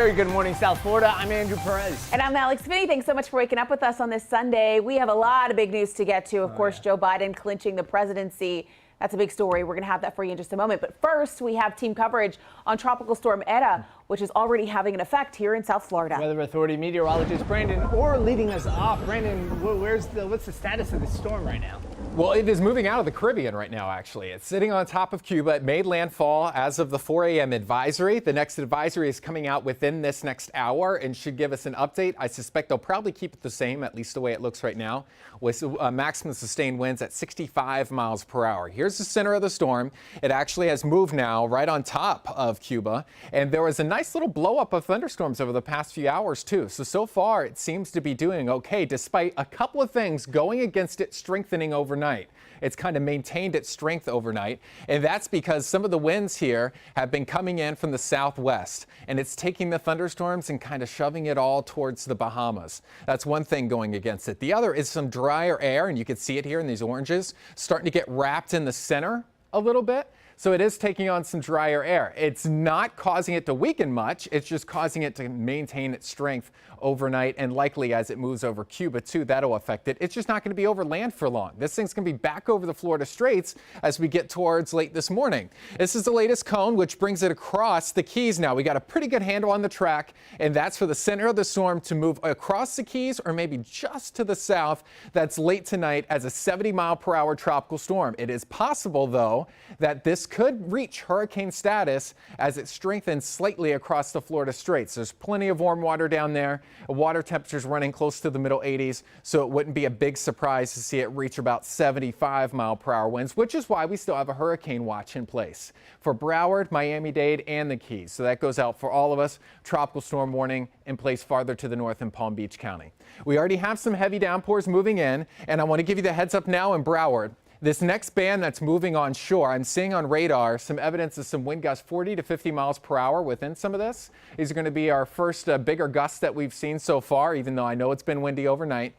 Very good morning, South Florida. I'm Andrew Perez. And I'm Alex Finney. Thanks so much for waking up with us on this Sunday. We have a lot of big news to get to. Of course, Joe Biden clinching the presidency. That's a big story. We're going to have that for you in just a moment. But first, we have team coverage on Tropical Storm Eta, which is already having an effect here in South Florida. Weather Authority meteorologist Brandon Orr leading us off. Brandon, what's the status of the storm right now? Well, it is moving out of the Caribbean right now, actually. It's sitting on top of Cuba. It made landfall as of the 4 a.m. advisory. The next advisory is coming out within this next hour and should give us an update. I suspect they'll probably keep it the same, at least the way it looks right now, with maximum sustained winds at 65 miles per hour. Here's the center of the storm. It actually has moved now right on top of Cuba. And there was a nice little blow up of thunderstorms over the past few hours, too. So far, it seems to be doing okay, despite a couple of things going against it strengthening overnight. It's kind of maintained its strength overnight, and that's because some of the winds here have been coming in from the southwest, and it's taking the thunderstorms and kind of shoving it all towards the Bahamas. That's one thing going against it. The other is some drier air, and you can see it here in these oranges, starting to get wrapped in the center a little bit. So it is taking on some drier air. It's not causing it to weaken much. It's just causing it to maintain its strength overnight, and likely as it moves over Cuba too, that'll affect it. It's just not going to be over land for long. This thing's going to be back over the Florida Straits as we get towards late this morning. This is the latest cone, which brings it across the Keys now. We got a pretty good handle on the track, and that's for the center of the storm to move across the Keys or maybe just to the south. That's late tonight as a 70-mile-per-hour tropical storm. It is possible, though, that this could reach hurricane status as it strengthens slightly across the Florida Straits. There's plenty of warm water down there. Water temperatures running close to the middle 80s, so it wouldn't be a big surprise to see it reach about 75-mile-per-hour winds, which is why we still have a hurricane watch in place for Broward, Miami-Dade, and the Keys. So that goes out for all of us. Tropical storm warning in place farther to the north in Palm Beach County. We already have some heavy downpours moving in, and I want to give you the heads up now in Broward. This next band that's moving on shore, I'm seeing on radar some evidence of some wind gusts 40 to 50 miles per hour within some of this. These are going to be our first bigger gusts that we've seen so far, even though I know it's been windy overnight.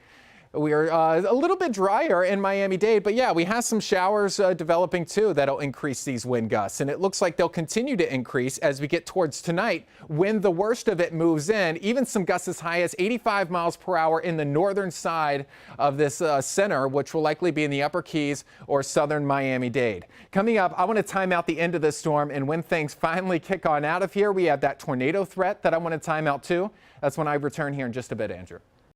We are a little bit drier in Miami-Dade, but yeah, we have some showers developing too that'll increase these wind gusts. And it looks like they'll continue to increase as we get towards tonight when the worst of it moves in. Even some gusts as high as 85 miles per hour in the northern side of this center, which will likely be in the upper Keys or southern Miami-Dade. Coming up, I want to time out the end of this storm, and when things finally kick on out of here, we have that tornado threat that I want to time out too. That's when I return here in just a bit, Andrew.